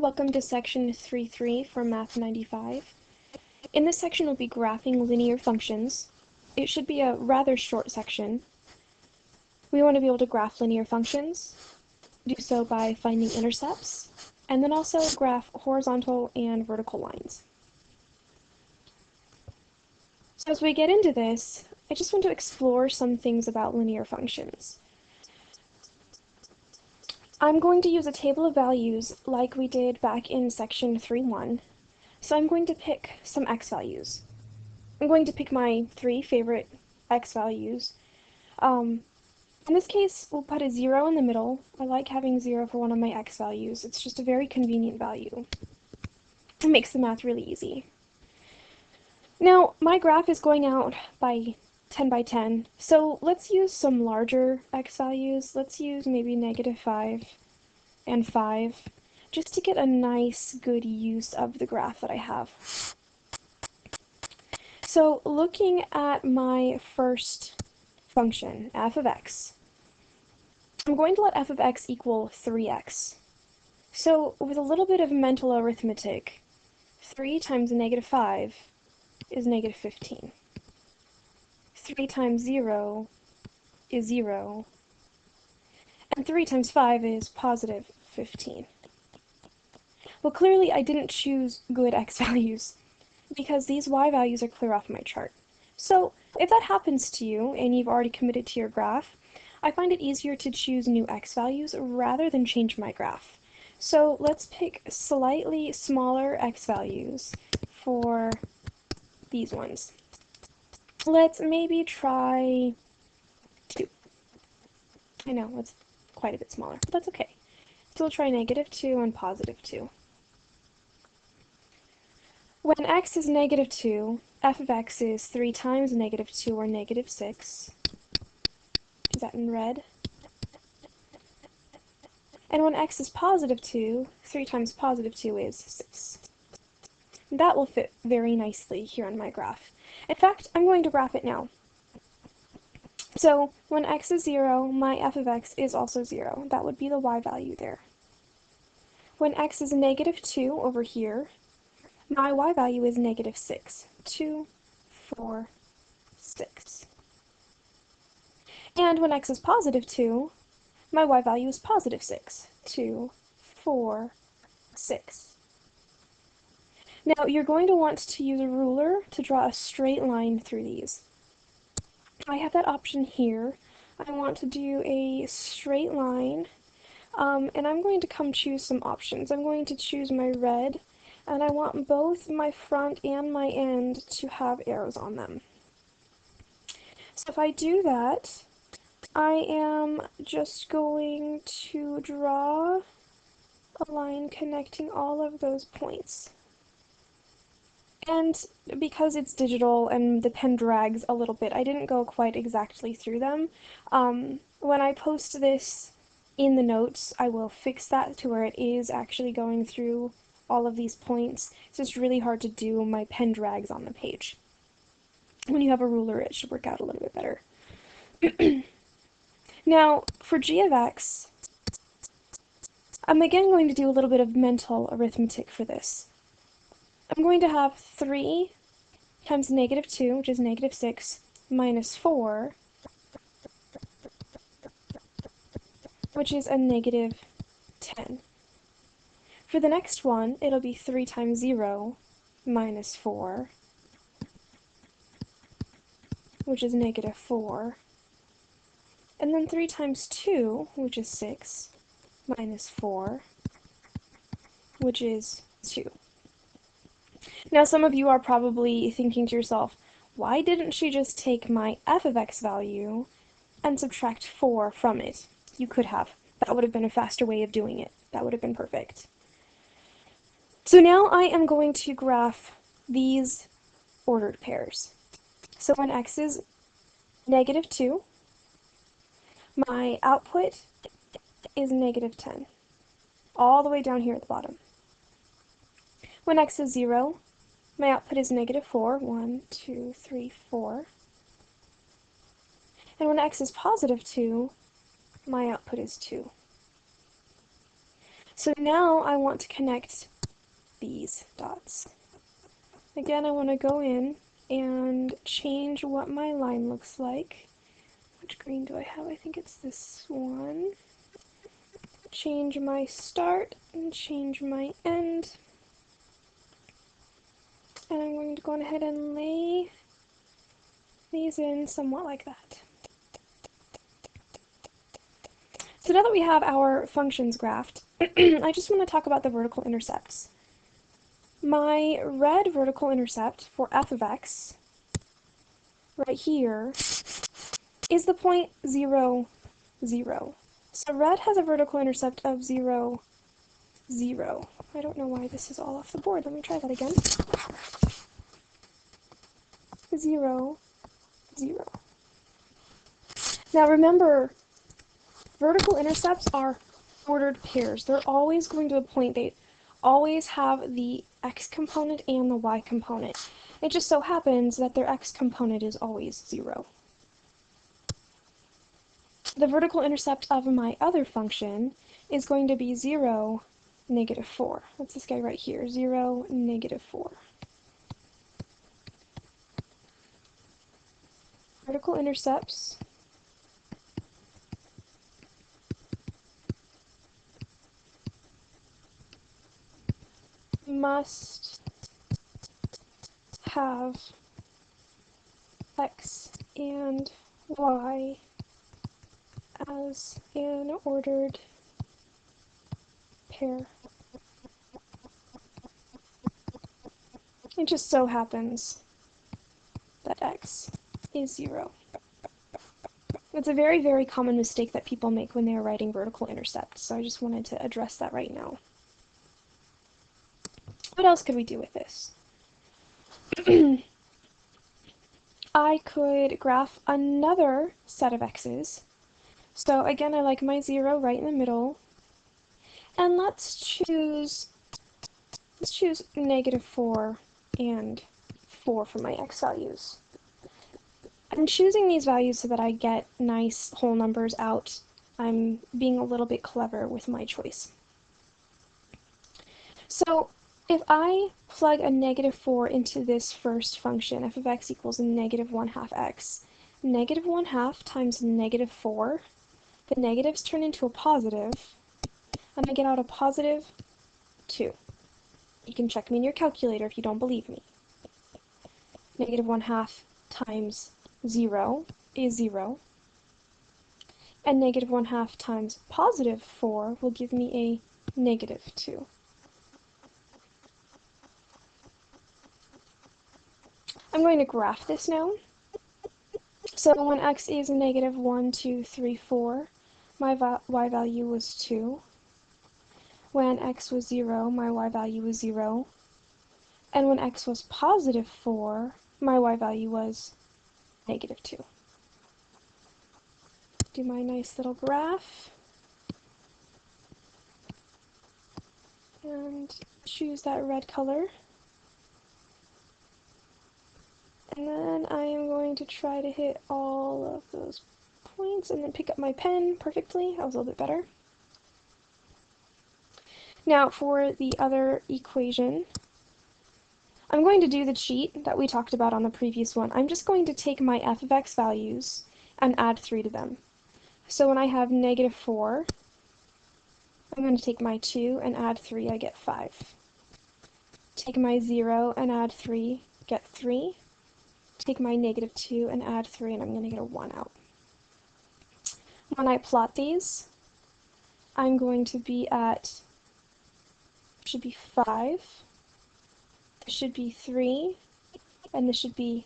Welcome to section 3.3 for Math 95. In this section we'll be graphing linear functions. It should be a rather short section. We want to be able to graph linear functions, do so by finding intercepts, and then also graph horizontal and vertical lines. So as we get into this, I just want to explore some things about linear functions. I'm going to use a table of values like we did back in section 3.1. So I'm going to pick some x values. I'm going to pick my 3 favorite x values. In this case, we'll put a 0 in the middle. I like having 0 for one of my x values. It's just a very convenient value. It makes the math really easy. Now, my graph is going out by 10 by 10, so let's use some larger x values. Let's use maybe -5 and 5, just to get a nice, good use of the graph that I have. So looking at my first function, f of x, I'm going to let f of x equal 3x. So with a little bit of mental arithmetic, 3 times -5 is -15. 3 times 0 is 0. And 3 times 5 is +15. Well, clearly I didn't choose good x values, because these y values are clear off my chart. So if that happens to you, and you've already committed to your graph, I find it easier to choose new x values rather than change my graph. So let's pick slightly smaller x values for these ones. Let's maybe try 2. I know, it's quite a bit smaller, but that's okay. So we'll try -2 and +2. When x is -2, f of x is 3 times -2, or -6. Is that in red? And when x is +2, 3 times +2 is 6. That will fit very nicely here on my graph. In fact, I'm going to graph it now. So when x is 0, my f of x is also 0. That would be the y value there. When x is -2 over here, my y value is -6. 2, 4, 6. And when x is +2, my y value is +6. 2, 4, 6. Now, you're going to want to use a ruler to draw a straight line through these. I have that option here. I want to do a straight line, and I'm going to come choose some options. I'm going to choose my red, and I want both my front and my end to have arrows on them. So if I do that, I am just going to draw a line connecting all of those points. And because it's digital and the pen drags a little bit, I didn't go quite exactly through them. When I post this in the notes, I will fix that to where it is actually going through all of these points. It's just really hard to do. My pen drags on the page. When you have a ruler, it should work out a little bit better. Now, for g of x, I'm again going to do a little bit of mental arithmetic for this. I'm going to have 3 times -2, which is -6, minus 4, which is a -10. For the next one, it'll be 3 times 0, minus 4, which is -4. And then 3 times 2, which is 6, minus 4, which is 2. Now, some of you are probably thinking to yourself, why didn't she just take my f of x value and subtract 4 from it? You could have. That would have been a faster way of doing it. That would have been perfect. So now I am going to graph these ordered pairs. So when x is -2, my output is -10, all the way down here at the bottom. When x is 0, my output is -4, 1, 2, 3, 4. And when x is +2, my output is 2. So now I want to connect these dots. Again, I want to go in and change what my line looks like. Which green do I have? I think it's this one. Change my start and change my end. And I'm going to go ahead and lay these in somewhat like that. So now that we have our functions graphed, I just want to talk about the vertical intercepts. My red vertical intercept for f of x, right here, is the point 0, 0. So red has a vertical intercept of 0, 0. I don't know why this is all off the board. Let me try that again. 0, 0. Now remember, vertical intercepts are ordered pairs. They're always going to a point. They always have the x component and the y component. It just so happens that their x component is always 0. The vertical intercept of my other function is going to be 0, negative 4. That's this guy right here, 0, negative 4. Vertical intercepts must have x and y as an ordered pair. It just so happens that x is 0. It's a very, very common mistake that people make when they are writing vertical intercepts, so I just wanted to address that right now. What else could we do with this? I could graph another set of x's. So again, I like my 0 right in the middle. And let's choose negative 4 and 4 for my x values. I'm choosing these values so that I get nice whole numbers out. I'm being a little bit clever with my choice. So if I plug a negative 4 into this first function, f of x equals negative 1/2 x, negative 1/2 times negative 4, the negatives turn into a positive, and I get out a positive 2. You can check me in your calculator if you don't believe me. Negative 1/2 times 0 is 0, and negative 1/2 times positive 4 will give me a negative 2. I'm going to graph this now. So when x is negative 1, 2, 3, 4, my y value was 2. When x was 0, my y value was 0. And when x was positive 4, my y value was negative 2. Do my nice little graph. And choose that red color. And then I am going to try to hit all of those points and then pick up my pen perfectly. That was a little bit better. Now for the other equation, I'm going to do the cheat that we talked about on the previous one. I'm just going to take my f of x values and add 3 to them. So when I have negative 4, I'm going to take my 2 and add 3, I get 5. Take my 0 and add 3, get 3. Take my negative 2 and add 3, and I'm going to get a 1 out. When I plot these, I'm going to be at, should be 5, this should be 3, and this should be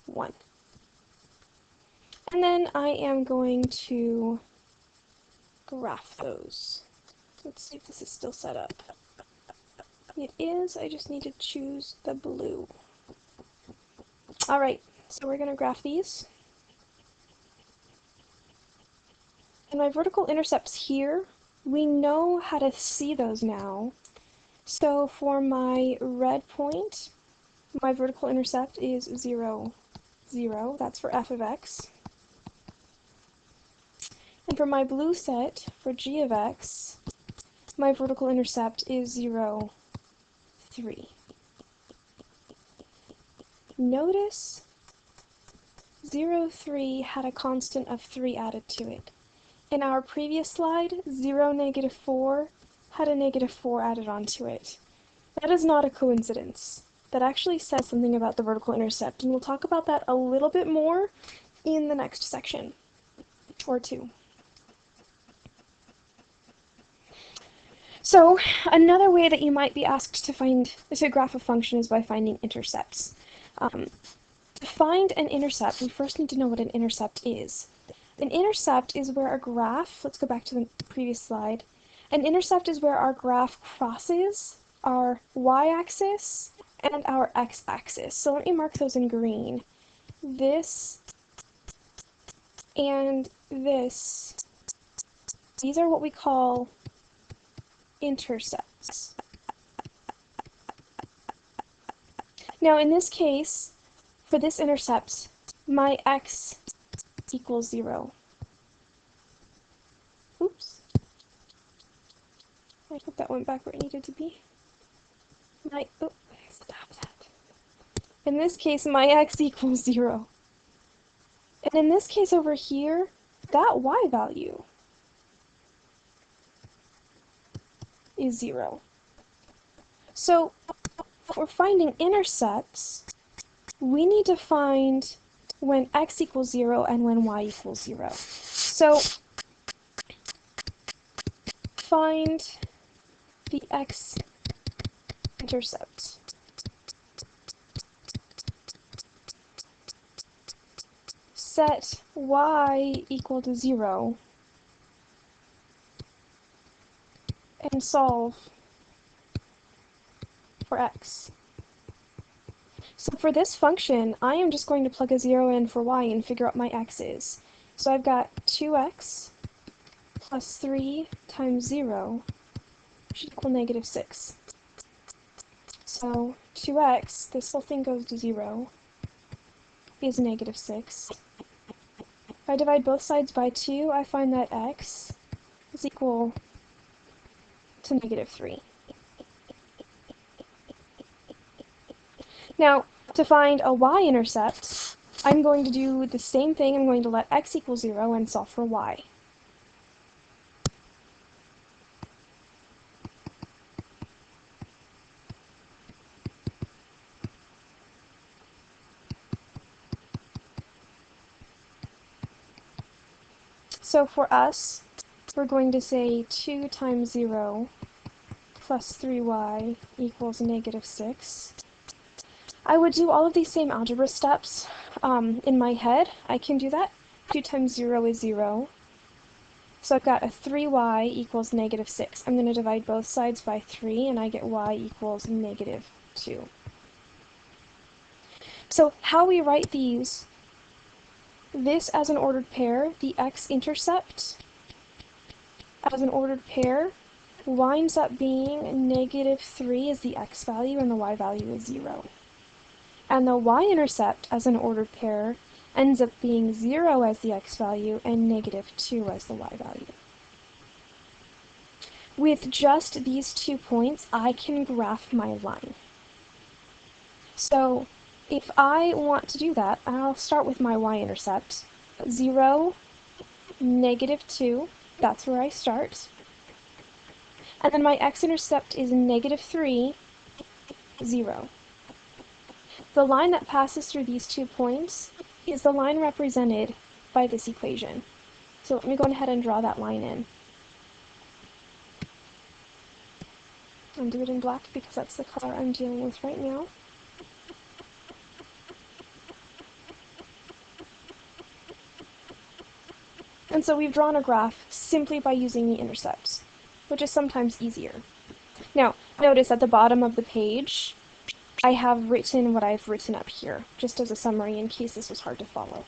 1. And then I am going to graph those. Let's see if this is still set up. It is, I just need to choose the blue. Alright, so we're going to graph these. And my vertical intercepts here, we know how to see those now. So for my red point, my vertical intercept is 0, 0. That's for f of x. And for my blue set, for g of x, my vertical intercept is 0, 3. Notice 0, 3 had a constant of 3 added to it. In our previous slide, 0, negative 4 had a negative 4 added onto it. That is not a coincidence. That actually says something about the vertical intercept, and we'll talk about that a little bit more in the next section, or two. So another way that you might be asked to graph a function is by finding intercepts. To find an intercept, we first need to know what an intercept is. An intercept is where a graph, let's go back to the previous slide, an intercept is where our graph crosses our y-axis and our x-axis. So let me mark those in green. This and this, these are what we call intercepts. Now in this case, for this intercept, my x equals 0. Oops. I hope that went back where it needed to be. Stop that. In this case, my x equals 0. And in this case over here, that y value is 0. So, if we're finding intercepts, we need to find when x equals 0 and when y equals 0. So, find the x-intercept. Set y equal to 0 and solve for x. So for this function, I am just going to plug a 0 in for y and figure out my x is. So I've got 2x plus 3 times 0 should equal negative 6. So 2x, this whole thing goes to 0, is negative 6. If I divide both sides by 2, I find that x is equal to negative 3. Now, to find a y-intercept, I'm going to do the same thing. I'm going to let x equal 0 and solve for y. So for us, we're going to say 2 times 0 plus 3y equals negative 6. I would do all of these same algebra steps in my head. I can do that. 2 times 0 is 0. So I've got a 3y equals negative 6. I'm going to divide both sides by 3, and I get y equals negative 2. So how we write these, this as an ordered pair, the x-intercept as an ordered pair, winds up being negative 3 is the x value, and the y value is 0. And the y-intercept as an ordered pair ends up being 0 as the x value and negative 2 as the y value. With just these 2 points, I can graph my line. So if I want to do that, I'll start with my y-intercept. 0, negative 2, that's where I start. And then my x-intercept is negative 3, 0. The line that passes through these 2 points is the line represented by this equation. So let me go ahead and draw that line in. I'll do it in black because that's the color I'm dealing with right now. And so we've drawn a graph simply by using the intercepts, which is sometimes easier. Now, notice at the bottom of the page, I have written what I've written up here, just as a summary in case this was hard to follow.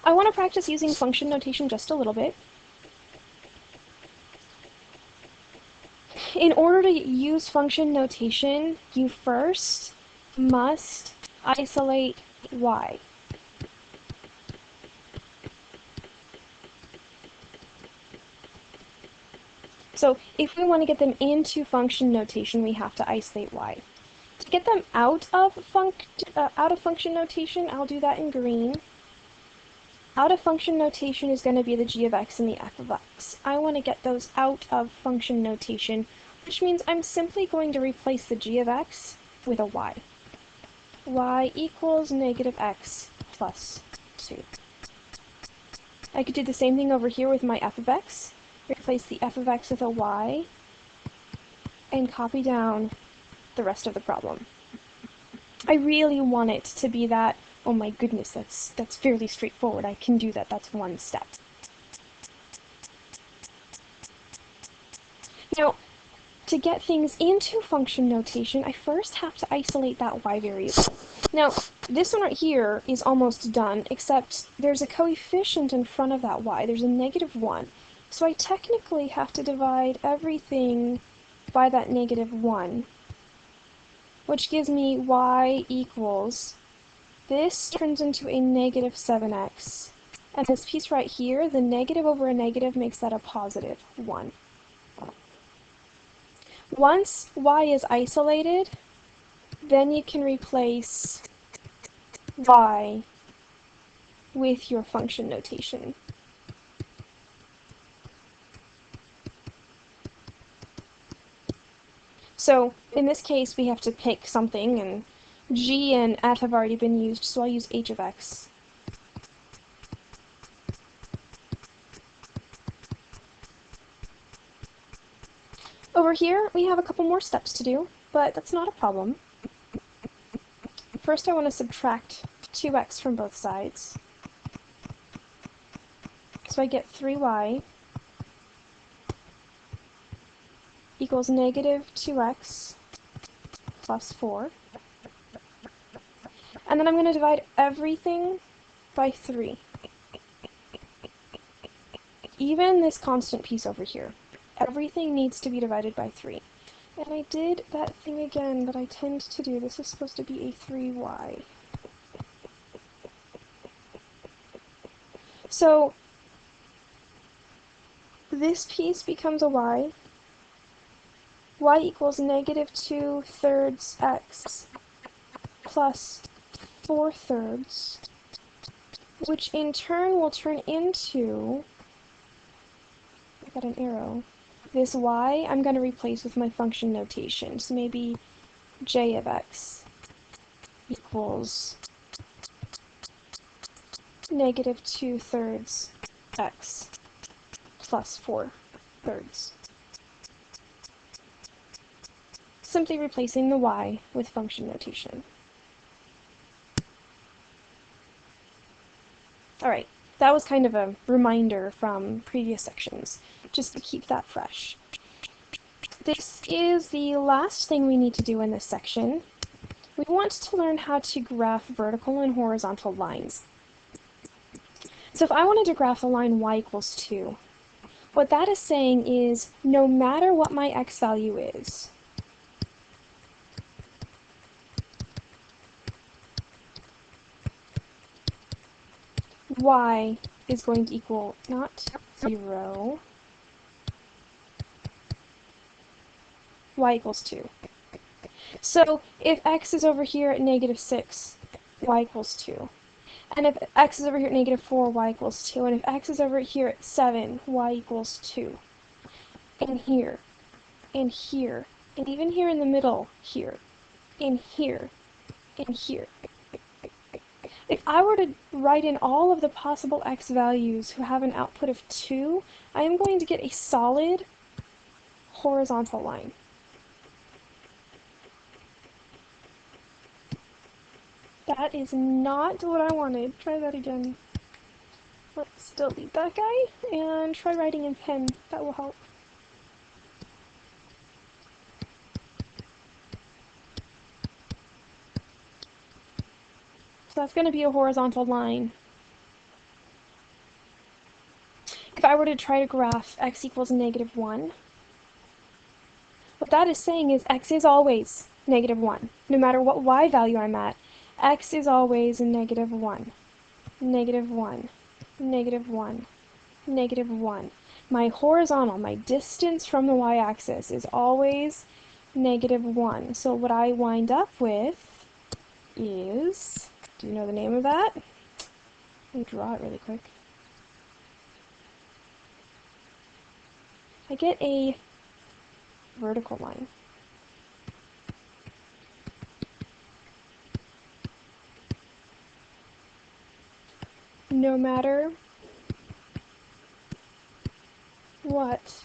I want to practice using function notation just a little bit. In order to use function notation, you first must isolate y. So if we want to get them into function notation, we have to isolate y. To get them out of function notation, I'll do that in green. Out of function notation is going to be the g of x and the f of x. I want to get those out of function notation, which means I'm simply going to replace the g of x with a y. Y equals negative x plus 2. I could do the same thing over here with my f of x. Replace the f of x with a y, and copy down the rest of the problem. I really want it to be that, oh my goodness, that's fairly straightforward. I can do that. That's one step. Now, to get things into function notation, I first have to isolate that y variable. Now, this one right here is almost done, except there's a coefficient in front of that y. There's a negative 1. So I technically have to divide everything by that negative 1, which gives me y equals, this turns into a negative 7x. And this piece right here, the negative over a negative makes that a positive 1. Once y is isolated, then you can replace y with your function notation. So in this case, we have to pick something, and g and f have already been used, so I'll use h of x. Over here, we have a couple more steps to do, but that's not a problem. First, I want to subtract 2x from both sides. So I get 3y equals negative 2x plus 4. And then I'm going to divide everything by 3. Even this constant piece over here. Everything needs to be divided by 3. And I did that thing again that I tend to do. This is supposed to be a 3y. So this piece becomes a y. Y equals negative 2/3 x plus 4/3, which in turn will turn into, I got an arrow, this y I'm going to replace with my function notation. So maybe j of x equals negative 2/3 x plus 4/3. Simply replacing the y with function notation. Alright, that was kind of a reminder from previous sections, just to keep that fresh. This is the last thing we need to do in this section. We want to learn how to graph vertical and horizontal lines. So if I wanted to graph the line y equals 2, what that is saying is no matter what my x value is, y is going to equal not 0, y equals 2. So if x is over here at negative 6, y equals 2. And if x is over here at negative 4, y equals 2. And if x is over here at 7, y equals 2. And here, and here, and even here in the middle, here, and here, and here. If I were to write in all of the possible x values who have an output of 2, I am going to get a solid horizontal line. That is not what I wanted. Try that again. Let's delete that guy and try writing in pen. That will help. So that's going to be a horizontal line. If I were to try to graph x equals negative 1, what that is saying is x is always negative 1. No matter what y value I'm at, x is always negative 1, negative 1, negative 1, negative 1. my horizontal, my distance from the y-axis is always -1. So what I wind up with is, do you know the name of that? Let me draw it really quick. I get a vertical line. No matter what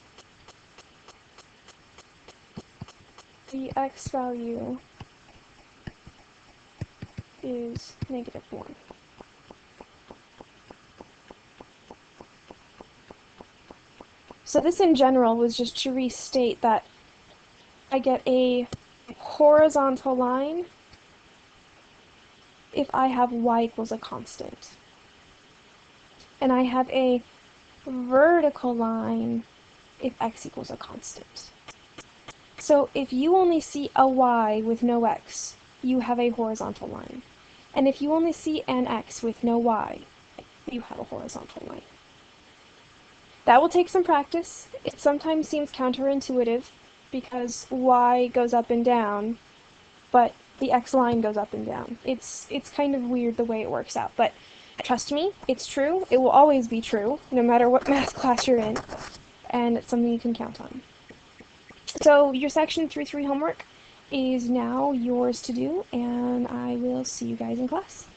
the x value is -1. So this in general was just to restate that I get a horizontal line if I have y equals a constant. And I have a vertical line if x equals a constant. So if you only see a y with no x, you have a horizontal line. And if you only see an x with no y, you have a horizontal line. That will take some practice. It sometimes seems counterintuitive because y goes up and down, but the x line goes up and down. It's kind of weird the way it works out, but trust me, it's true. It will always be true, no matter what math class you're in, and it's something you can count on. So your section 3-3 homework is now yours to do, and I will see you guys in class.